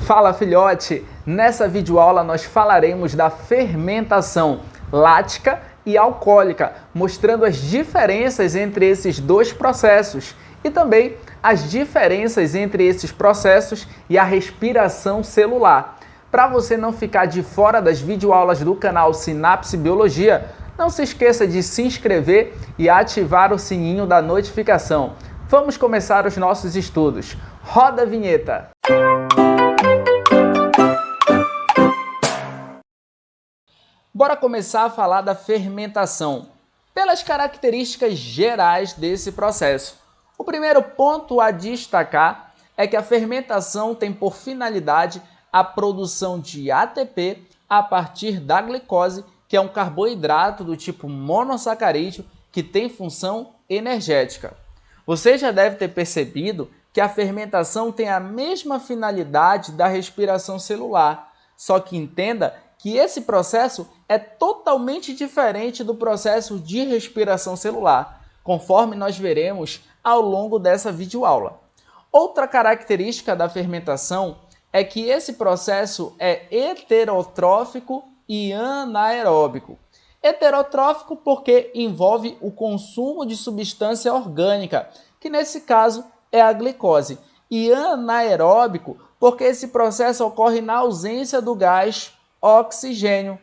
Fala filhote! Nessa videoaula nós falaremos da fermentação lática e alcoólica, mostrando as diferenças entre esses dois processos e também as diferenças entre esses processos e a respiração celular. Para você não ficar de fora das videoaulas do canal Sinapse Biologia, não se esqueça de se inscrever e ativar o sininho da notificação. Vamos começar os nossos estudos. Roda a vinheta! Bora começar a falar da fermentação, pelas características gerais desse processo. O primeiro ponto a destacar é que a fermentação tem por finalidade a produção de ATP a partir da glicose, que é um carboidrato do tipo monossacarídeo que tem função energética. Você já deve ter percebido que a fermentação tem a mesma finalidade da respiração celular, só que entenda que esse processo é totalmente diferente do processo de respiração celular, conforme nós veremos ao longo dessa videoaula. Outra característica da fermentação é que esse processo é heterotrófico e anaeróbico. Heterotrófico porque envolve o consumo de substância orgânica, que nesse caso é a glicose, e anaeróbico porque esse processo ocorre na ausência do gás oxigênio.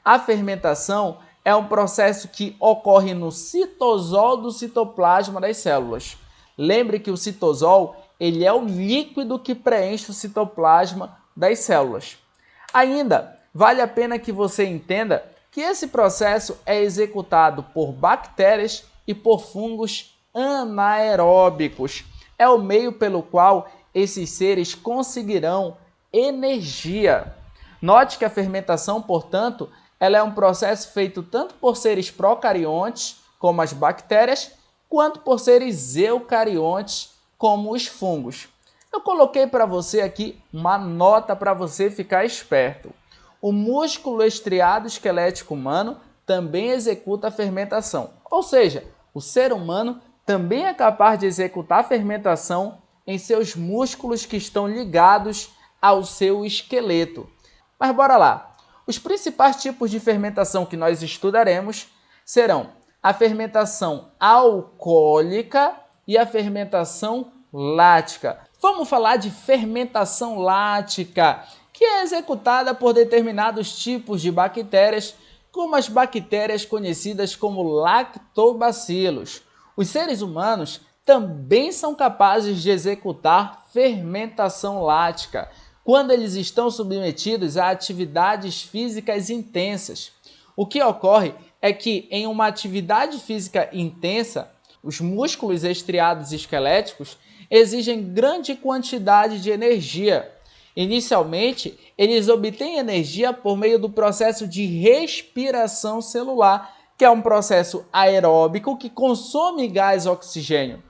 A fermentação é um processo que ocorre no citosol do citoplasma das células. Lembre que o citosol ele é o líquido que preenche o citoplasma das células. Ainda, vale a pena que você entenda que esse processo é executado por bactérias e por fungos anaeróbicos. É o meio pelo qual esses seres conseguirão energia. Note que a fermentação, portanto, ela é um processo feito tanto por seres procariontes, como as bactérias, quanto por seres eucariontes, como os fungos. Eu coloquei para você aqui uma nota para você ficar esperto. O músculo estriado esquelético humano também executa a fermentação. Ou seja, o ser humano também é capaz de executar a fermentação em seus músculos que estão ligados ao seu esqueleto. Mas bora lá. Os principais tipos de fermentação que nós estudaremos serão a fermentação alcoólica e a fermentação lática. Vamos falar de fermentação lática, que é executada por determinados tipos de bactérias, como as bactérias conhecidas como lactobacilos. Os seres humanos também são capazes de executar fermentação lática quando eles estão submetidos a atividades físicas intensas. O que ocorre é que em uma atividade física intensa, os músculos estriados esqueléticos exigem grande quantidade de energia. Inicialmente, eles obtêm energia por meio do processo de respiração celular, que é um processo aeróbico que consome gás oxigênio.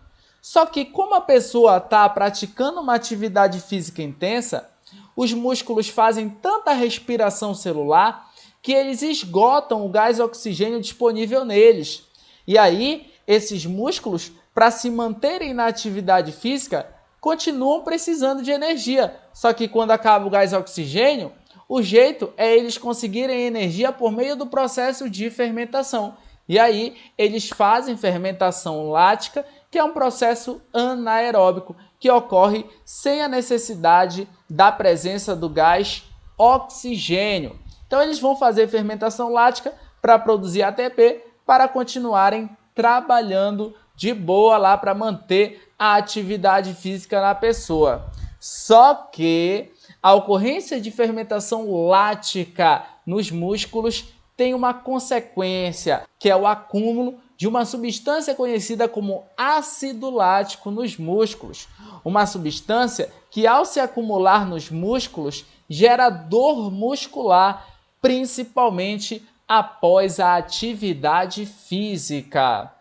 Só que como a pessoa está praticando uma atividade física intensa, os músculos fazem tanta respiração celular que eles esgotam o gás oxigênio disponível neles. E aí, esses músculos, para se manterem na atividade física, continuam precisando de energia. Só que quando acaba o gás oxigênio, o jeito é eles conseguirem energia por meio do processo de fermentação. E aí, eles fazem fermentação lática, que é um processo anaeróbico, que ocorre sem a necessidade da presença do gás oxigênio. Então, eles vão fazer fermentação lática para produzir ATP, para continuarem trabalhando de boa lá para manter a atividade física na pessoa. Só que a ocorrência de fermentação lática nos músculos tem uma consequência, que é o acúmulo de uma substância conhecida como ácido lático nos músculos. Uma substância que, ao se acumular nos músculos, gera dor muscular, principalmente após a atividade física.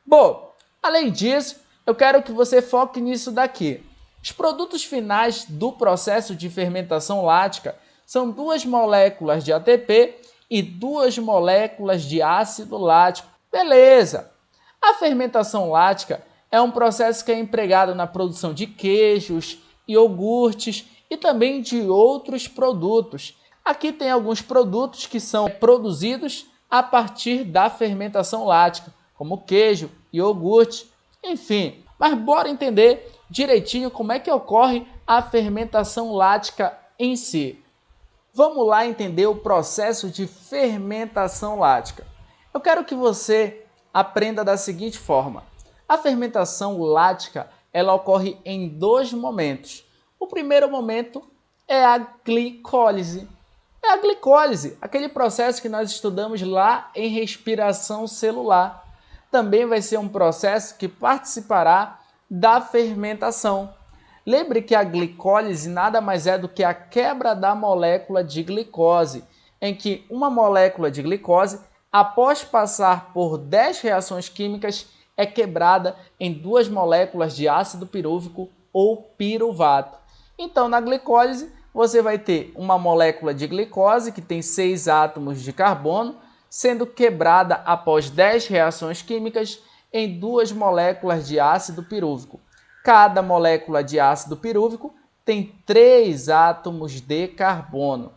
Bom, além disso, eu quero que você foque nisso daqui. Os produtos finais do processo de fermentação lática são 2 moléculas de ATP e 2 moléculas de ácido lático. Beleza! A fermentação lática é um processo que é empregado na produção de queijos, iogurtes e também de outros produtos. Aqui tem alguns produtos que são produzidos a partir da fermentação lática, como queijo, iogurte, enfim. Mas bora entender direitinho como é que ocorre a fermentação lática em si. Vamos lá entender o processo de fermentação lática. Eu quero que você aprenda da seguinte forma. A fermentação lática, ela ocorre em dois momentos. O primeiro momento é a glicólise. É a glicólise, aquele processo que nós estudamos lá em respiração celular. Também vai ser um processo que participará da fermentação. Lembre que a glicólise nada mais é do que a quebra da molécula de glicose, em que uma molécula de glicose, após passar por 10 reações químicas, é quebrada em 2 moléculas de ácido pirúvico ou piruvato. Então, na glicólise, você vai ter uma molécula de glicose que tem 6 átomos de carbono, sendo quebrada após 10 reações químicas em 2 moléculas de ácido pirúvico. Cada molécula de ácido pirúvico tem 3 átomos de carbono.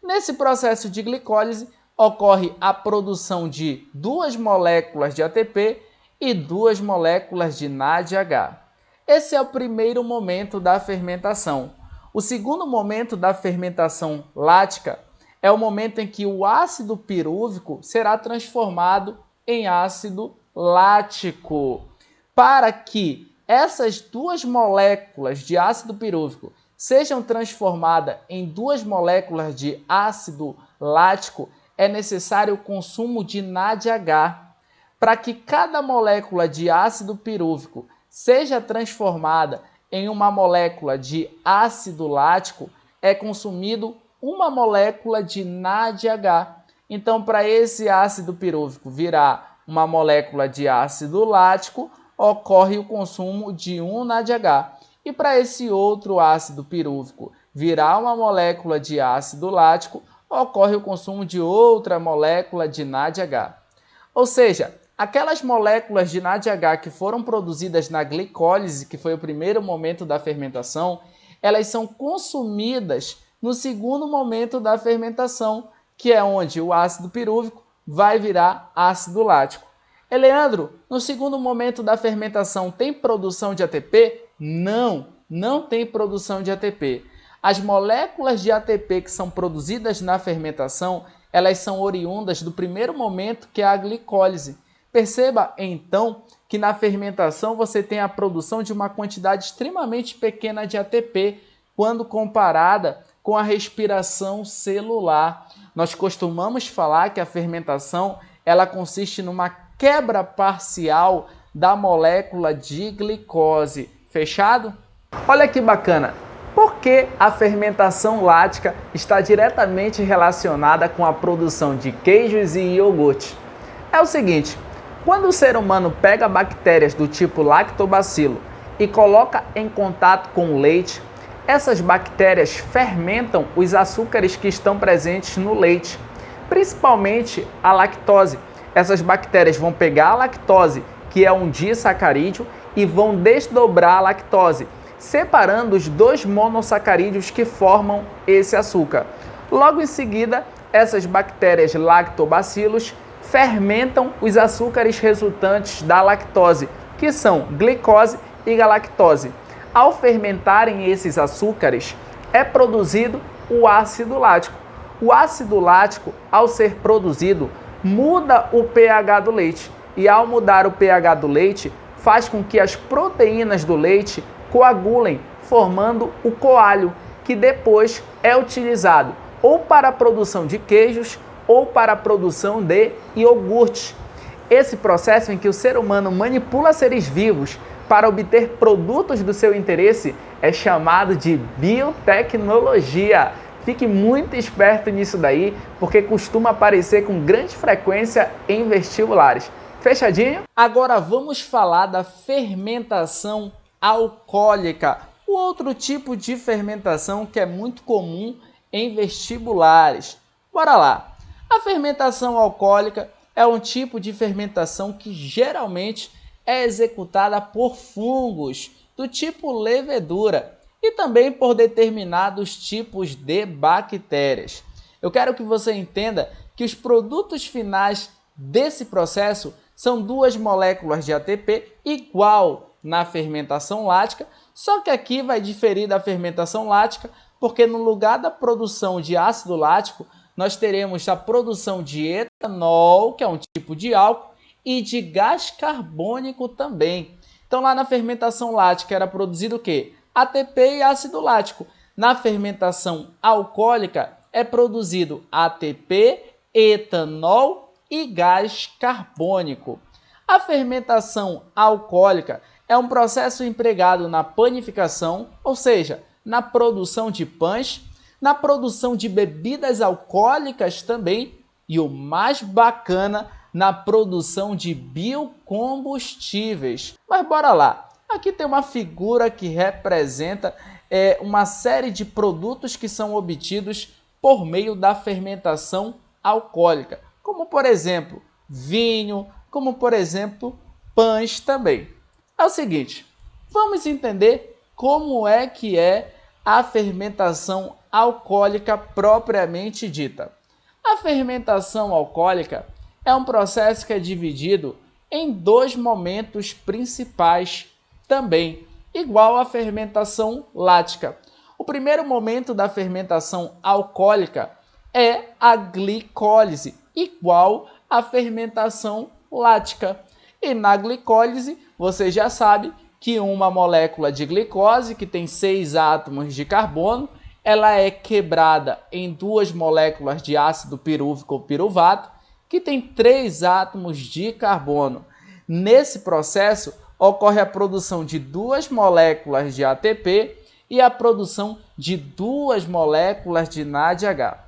Nesse processo de glicólise, ocorre a produção de 2 moléculas de ATP e 2 moléculas de NADH. Esse é o primeiro momento da fermentação. O segundo momento da fermentação lática é o momento em que o ácido pirúvico será transformado em ácido lático. Para que essas 2 moléculas de ácido pirúvico sejam transformadas em 2 moléculas de ácido lático, é necessário o consumo de NADH. Para que cada molécula de ácido pirúvico seja transformada em uma molécula de ácido lático, é consumido uma molécula de NADH. Então, para esse ácido pirúvico virar uma molécula de ácido lático, ocorre o consumo de um NADH. E para esse outro ácido pirúvico virar uma molécula de ácido lático, ocorre o consumo de outra molécula de NADH. Ou seja, aquelas moléculas de NADH que foram produzidas na glicólise, que foi o primeiro momento da fermentação, elas são consumidas no segundo momento da fermentação, que é onde o ácido pirúvico vai virar ácido lático. Leandro, no segundo momento da fermentação tem produção de ATP? Não tem produção de ATP. As moléculas de ATP que são produzidas na fermentação, elas são oriundas do primeiro momento, que é a glicólise. Perceba, então, que na fermentação você tem a produção de uma quantidade extremamente pequena de ATP, quando comparada com a respiração celular. Nós costumamos falar que a fermentação ela consiste numa quebra parcial da molécula de glicose. Fechado? Olha que bacana! Por que a fermentação lática está diretamente relacionada com a produção de queijos e iogurte? É o seguinte, quando o ser humano pega bactérias do tipo lactobacilo e coloca em contato com o leite, essas bactérias fermentam os açúcares que estão presentes no leite, principalmente a lactose. Essas bactérias vão pegar a lactose, que é um disacarídeo, e vão desdobrar a lactose, separando os 2 monossacarídeos que formam esse açúcar. Logo em seguida, essas bactérias lactobacilos fermentam os açúcares resultantes da lactose, que são glicose e galactose. Ao fermentarem esses açúcares, é produzido o ácido lático. O ácido lático, ao ser produzido, muda o pH do leite. E ao mudar o pH do leite, faz com que as proteínas do leite coagulem, formando o coalho, que depois é utilizado ou para a produção de queijos ou para a produção de iogurte. Esse processo em que o ser humano manipula seres vivos para obter produtos do seu interesse é chamado de biotecnologia. Fique muito esperto nisso daí, porque costuma aparecer com grande frequência em vestibulares. Fechadinho? Agora vamos falar da fermentação alcoólica, o outro tipo de fermentação que é muito comum em vestibulares. Bora lá! A fermentação alcoólica é um tipo de fermentação que geralmente é executada por fungos do tipo levedura. e também por determinados tipos de bactérias. Eu quero que você entenda que os produtos finais desse processo são duas moléculas de ATP igual na fermentação lática, só que aqui vai diferir da fermentação lática, porque no lugar da produção de ácido lático, nós teremos a produção de etanol, que é um tipo de álcool, e de gás carbônico também. Então lá na fermentação lática era produzido o quê? ATP e ácido lático. Na fermentação alcoólica é produzido ATP, etanol e gás carbônico. A fermentação alcoólica é um processo empregado na panificação, ou seja, na produção de pães, na produção de bebidas alcoólicas também e o mais bacana, na produção de biocombustíveis. Mas bora lá, aqui tem uma figura que representa uma série de produtos que são obtidos por meio da fermentação alcoólica, como por exemplo vinho, como por exemplo pães também. É o seguinte, vamos entender como é que é a fermentação alcoólica propriamente dita. A fermentação alcoólica é um processo que é dividido em dois momentos principais também, igual à fermentação lática. O primeiro momento da fermentação alcoólica é a glicólise, igual à fermentação lática. E na glicólise, você já sabe que uma molécula de glicose, que tem 6 átomos de carbono, ela é quebrada em duas moléculas de ácido pirúvico ou piruvato, que tem 3 átomos de carbono. Nesse processo, ocorre a produção de 2 moléculas de ATP e a produção de 2 moléculas de NADH.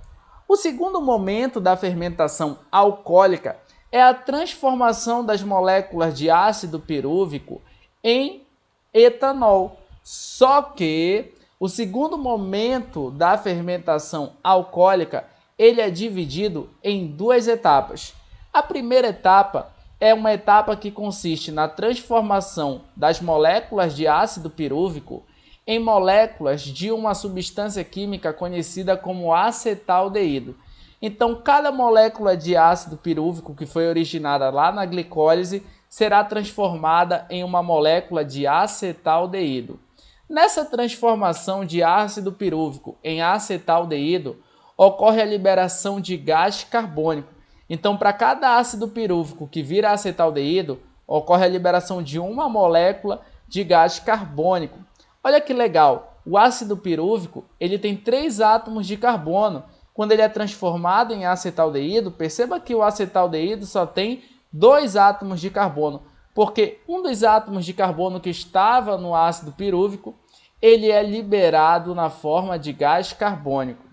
O segundo momento da fermentação alcoólica é a transformação das moléculas de ácido pirúvico em etanol. Só que o segundo momento da fermentação alcoólica, ele é dividido em 2 etapas. A primeira etapa é uma etapa que consiste na transformação das moléculas de ácido pirúvico em moléculas de uma substância química conhecida como acetaldeído. Então, cada molécula de ácido pirúvico que foi originada lá na glicólise será transformada em uma molécula de acetaldeído. Nessa transformação de ácido pirúvico em acetaldeído, ocorre a liberação de gás carbônico. Então, para cada ácido pirúvico que vira acetaldeído, ocorre a liberação de uma molécula de gás carbônico. Olha que legal, o ácido pirúvico ele tem 3 átomos de carbono. Quando ele é transformado em acetaldeído, perceba que o acetaldeído só tem 2 átomos de carbono, porque um dos átomos de carbono que estava no ácido pirúvico, ele é liberado na forma de gás carbônico.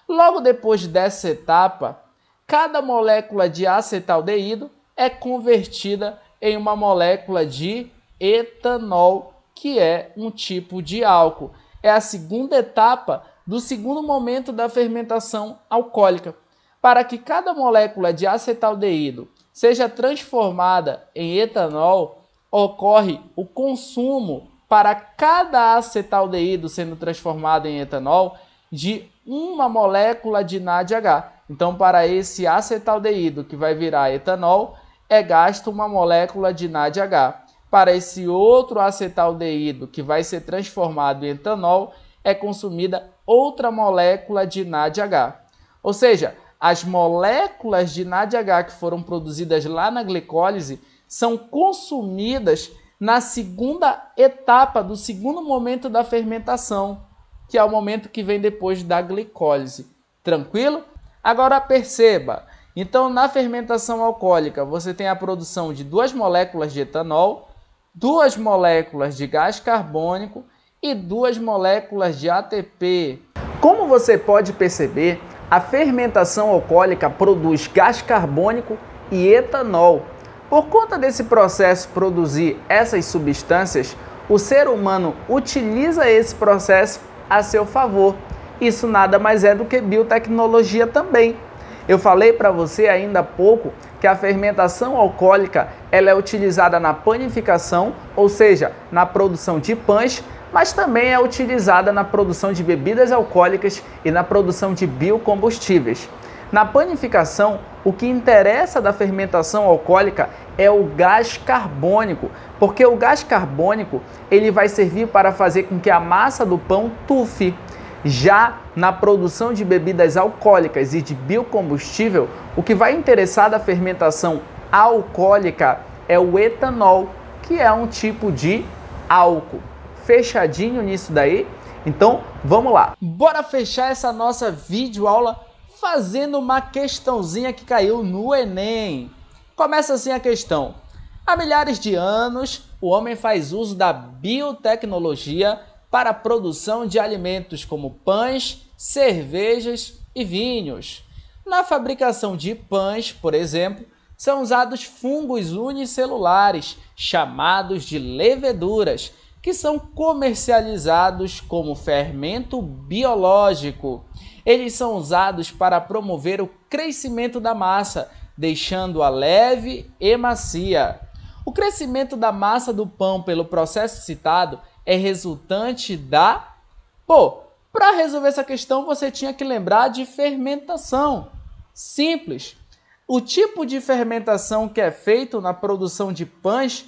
Logo depois dessa etapa, cada molécula de acetaldeído é convertida em uma molécula de etanol, que é um tipo de álcool. É a segunda etapa do segundo momento da fermentação alcoólica. Para que cada molécula de acetaldeído seja transformada em etanol, ocorre o consumo para cada acetaldeído sendo transformado em etanol de uma molécula de NADH. Então, para esse acetaldeído que vai virar etanol, é gasto uma molécula de NADH. Para esse outro acetaldeído que vai ser transformado em etanol, é consumida outra molécula de NADH. Ou seja, as moléculas de NADH que foram produzidas lá na glicólise são consumidas na segunda etapa do segundo momento da fermentação, que é o momento que vem depois da glicólise. Tranquilo? Agora perceba, então na fermentação alcoólica você tem a produção de 2 moléculas de etanol, 2 moléculas de gás carbônico e 2 moléculas de ATP. Como você pode perceber, a fermentação alcoólica produz gás carbônico e etanol. Por conta desse processo produzir essas substâncias, o ser humano utiliza esse processo a seu favor. Isso nada mais é do que biotecnologia também. Eu falei para você ainda há pouco que a fermentação alcoólica ela é utilizada na panificação, ou seja, na produção de pães, mas também é utilizada na produção de bebidas alcoólicas e na produção de biocombustíveis. Na panificação, o que interessa da fermentação alcoólica é o gás carbônico, porque o gás carbônico ele vai servir para fazer com que a massa do pão tufe. Já na produção de bebidas alcoólicas e de biocombustível, o que vai interessar da fermentação alcoólica é o etanol, que é um tipo de álcool. Fechadinho nisso daí? Então, vamos lá. Bora fechar essa nossa videoaula fazendo uma questãozinha que caiu no Enem. Começa assim a questão. Há milhares de anos, o homem faz uso da biotecnologia para a produção de alimentos como pães, cervejas e vinhos. Na fabricação de pães, por exemplo, são usados fungos unicelulares, chamados de leveduras, que são comercializados como fermento biológico. Eles são usados para promover o crescimento da massa, deixando-a leve e macia. O crescimento da massa do pão pelo processo citado é resultante da... para resolver essa questão você tinha que lembrar de fermentação. Simples. O tipo de fermentação que é feito na produção de pães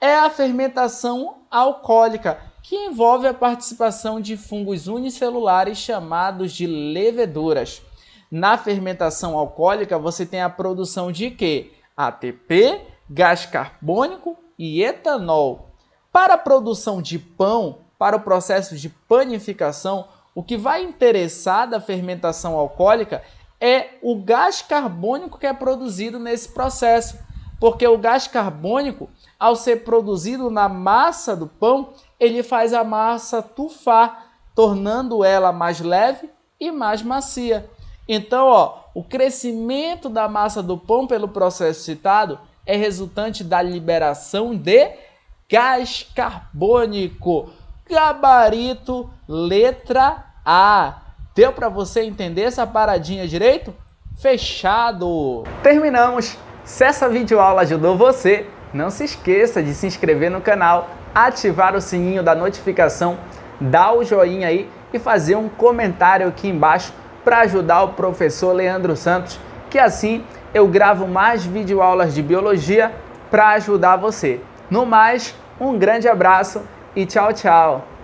é a fermentação alcoólica, que envolve a participação de fungos unicelulares chamados de leveduras. Na fermentação alcoólica, você tem a produção de quê? ATP, gás carbônico e etanol. Para a produção de pão, para o processo de panificação, o que vai interessar da fermentação alcoólica é o gás carbônico que é produzido nesse processo, porque o gás carbônico, ao ser produzido na massa do pão, ele faz a massa tufar, tornando ela mais leve e mais macia. Então, o crescimento da massa do pão pelo processo citado é resultante da liberação de gás carbônico. Gabarito, letra A. Deu para você entender essa paradinha direito? Fechado! Terminamos! Se essa videoaula ajudou você, não se esqueça de se inscrever no canal, ativar o sininho da notificação, dar o joinha aí e fazer um comentário aqui embaixo para ajudar o professor Leandro Santos, que assim eu gravo mais videoaulas de biologia para ajudar você. No mais, um grande abraço e tchau, tchau!